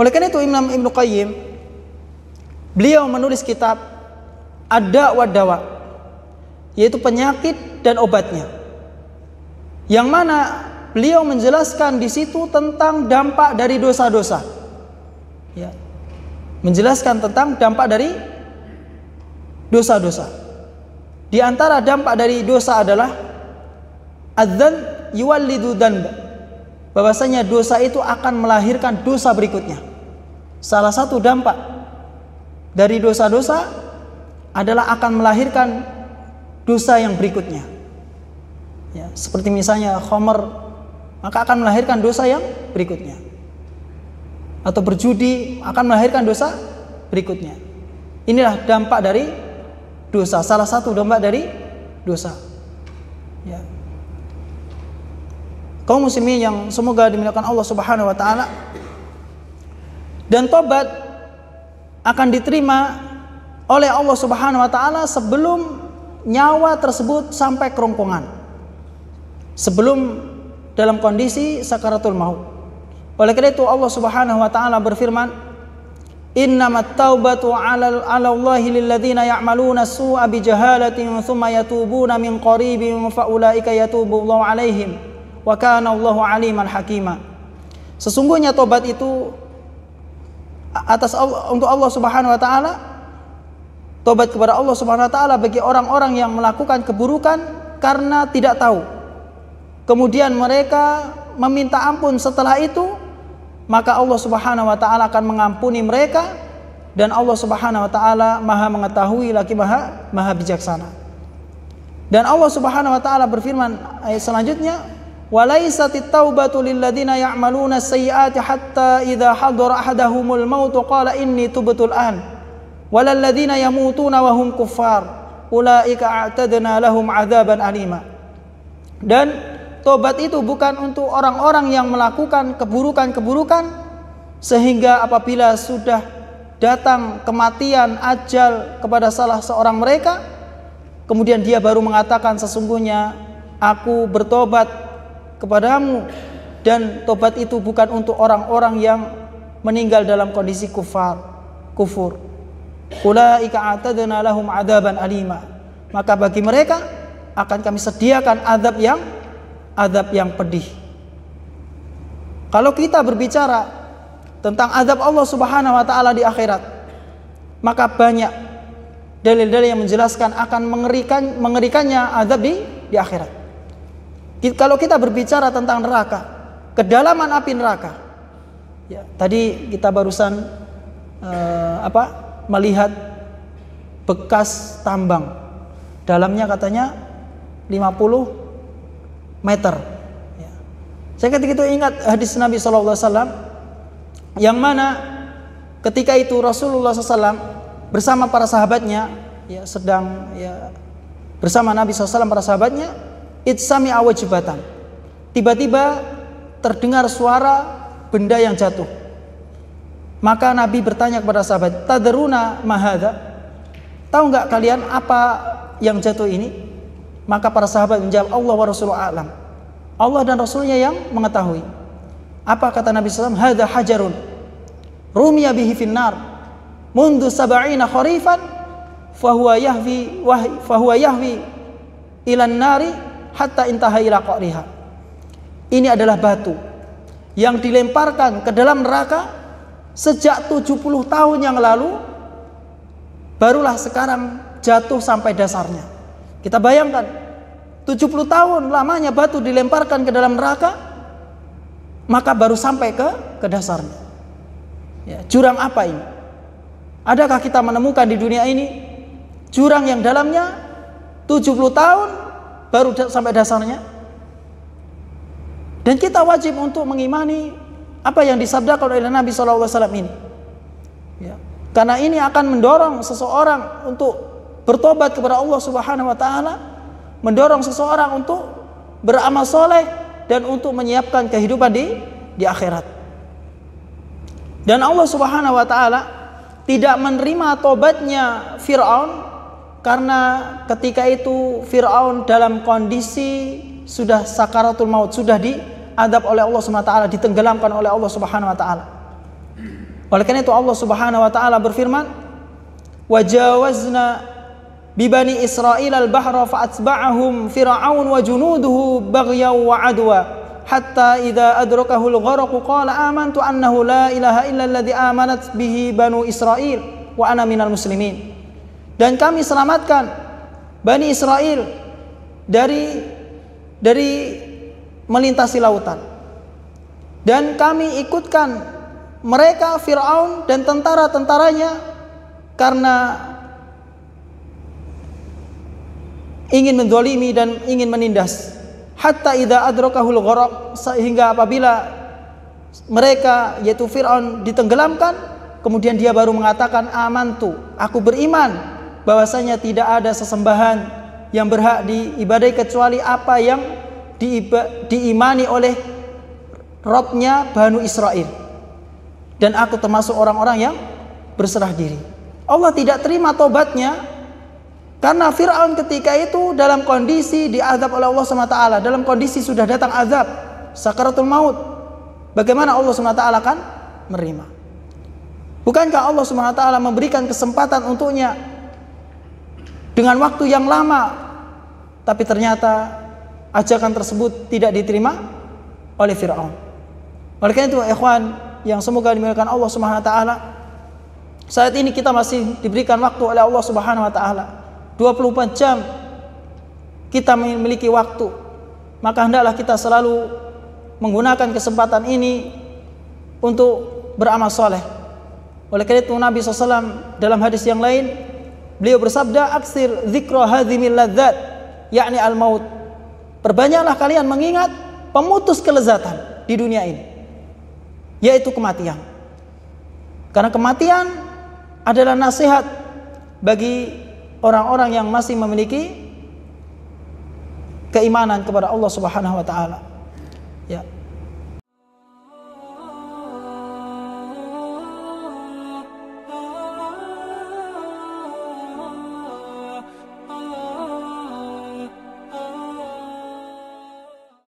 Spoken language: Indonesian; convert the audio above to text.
Oleh karena itu Imam Ibnu Qayyim beliau menulis kitab Ad-Da' wa Dawa, yaitu penyakit dan obatnya, yang mana beliau menjelaskan di situ tentang dampak dari dosa-dosa. Ya. Menjelaskan tentang dampak dari dosa-dosa. Di antara dampak dari dosa adalah adzan yuwallidu dzanba. Bahwasanya dosa itu akan melahirkan dosa berikutnya. Salah satu dampak dari dosa-dosa adalah akan melahirkan dosa yang berikutnya. Ya, seperti misalnya khamr, maka akan melahirkan dosa yang berikutnya. Atau berjudi akan melahirkan dosa berikutnya. Inilah dampak dari dosa, salah satu dampak dari dosa. Ya. Kaum muslimin yang semoga dimuliakan Allah Subhanahu wa taala, dan tobat akan diterima oleh Allah Subhanahu wa taala sebelum nyawa tersebut sampai kerongkongan, sebelum dalam kondisi sakaratul maut. Oleh karena itu Allah Subhanahu wa taala berfirman, innamat taubatu 'ala Allahi lil ladzina ya'maluna su'a bi jahalatin tsumma yatubuna min qaribin fa ulaika yatubullahu 'alaihim wa kana Allahu 'aliman hakima. Sesungguhnya tobat itu atas Allah, untuk Allah Subhanahu wa taala, tobat kepada Allah Subhanahu wa taala bagi orang-orang yang melakukan keburukan karena tidak tahu, kemudian mereka meminta ampun setelah itu, maka Allah Subhanahu wa taala akan mengampuni mereka, dan Allah Subhanahu wa taala Maha mengetahui lagi Maha bijaksana. Dan Allah Subhanahu wa taala berfirman ayat selanjutnya, walaisatit taubatu lil ladzina ya'maluna sayyi'ati hatta idza hadara ahadahumul maut qala inni tubtu al-an walal ladzina yamutuna wa hum kuffar ulaika a'tadna lahum 'adzaban alima. Dan tobat itu bukan untuk orang-orang yang melakukan keburukan-keburukan sehingga apabila sudah datang kematian, ajal kepada salah seorang mereka, kemudian dia baru mengatakan sesungguhnya aku bertobat kepadamu, dan tobat itu bukan untuk orang-orang yang meninggal dalam kondisi kufur. Ulaika a'tadna lahum 'adzaban alima. Maka bagi mereka akan kami sediakan azab yang pedih. Kalau kita berbicara tentang azab Allah Subhanahu wa taala di akhirat, maka banyak dalil-dalil yang menjelaskan akan mengerikannya azab di akhirat. Kalau kita berbicara tentang neraka, kedalaman api neraka, ya, tadi kita barusan melihat bekas tambang, dalamnya katanya 50 meter. Ya. Saya ketika itu ingat hadis Nabi SAW, yang mana ketika itu Rasulullah SAW bersama para sahabatnya, ya, sedang bersama Nabi SAW para sahabatnya, itsami awajibatan. Tiba-tiba terdengar suara benda yang jatuh. Maka Nabi bertanya kepada sahabat, tadruna mahadha? Tahu nggak kalian apa yang jatuh ini? Maka para sahabat menjawab, Allah wa Rasulullah a'lam. Allah dan Rasulnya yang mengetahui. Apa kata Nabi SAW? Hadha hajarun rumiya bihi finnar mundu sab'ina kharifan fahuwa yahwi ilan nari hatta intaha ila qa'riha. Ini adalah batu yang dilemparkan ke dalam neraka sejak 70 tahun yang lalu, barulah sekarang jatuh sampai dasarnya. Kita bayangkan 70 tahun lamanya batu dilemparkan ke dalam neraka, maka baru sampai ke dasarnya. Ya, jurang apa ini? Adakah kita menemukan di dunia ini jurang yang dalamnya 70 tahun baru sampai dasarnya? Dan kita wajib untuk mengimani apa yang disabdakan oleh Nabi SAW ini, ya. Karena ini akan mendorong seseorang untuk bertobat kepada Allah Subhanahu wa taala, mendorong seseorang untuk beramal soleh dan untuk menyiapkan kehidupan di akhirat. Dan Allah Subhanahu wa taala tidak menerima tobatnya Fir'aun, karena ketika itu Fir'aun dalam kondisi sudah sakaratul maut, sudah diadab oleh Allah Subhanahu wa taala, ditenggelamkan oleh Allah Subhanahu wa taala. Oleh karena itu Allah Subhanahu wa taala berfirman, "Wajawazna bi bani Israil al-bahra fa'atba'ahum fir'aun wa junuduhu baghyan wa 'adwa hatta idza adrakahu al-gharq qala amantu annahu la ilaha illa alladhi amanat bihi banu Israil wa ana minal muslimin." Dan kami selamatkan Bani Israel dari melintasi lautan. Dan kami ikutkan mereka Fir'aun dan tentara-tentaranya karena ingin menzalimi dan ingin menindas. Hatta idza adrakahul gharaq, sehingga apabila mereka yaitu Fir'aun ditenggelamkan, kemudian dia baru mengatakan amantu, aku beriman bahwasanya tidak ada sesembahan yang berhak diibadai kecuali apa yang diimani oleh Rabbnya Banu Israel, dan aku termasuk orang-orang yang berserah diri. Allah tidak terima tobatnya karena Fir'aun ketika itu dalam kondisi diazab oleh Allah SWT, dalam kondisi sudah datang azab sakaratul maut. Bagaimana Allah SWT akan menerima? Bukankah Allah SWT memberikan kesempatan untuknya dengan waktu yang lama, tapi ternyata ajakan tersebut tidak diterima oleh Fir'aun. Oleh karena itu ikhwan yang semoga dimuliakan Allah Subhanahu wa taala, saat ini kita masih diberikan waktu oleh Allah Subhanahu wa taala 24 jam kita memiliki waktu, maka hendaklah kita selalu menggunakan kesempatan ini untuk beramal soleh. Oleh karena itu Nabi SAW dalam hadis yang lain beliau bersabda, aksir dzikra hadzimil ladzat, yakni al-maut. Perbanyaklah kalian mengingat pemutus kelezatan di dunia ini, yaitu kematian. Karena kematian adalah nasihat bagi orang-orang yang masih memiliki keimanan kepada Allah Subhanahu wa taala. Ya.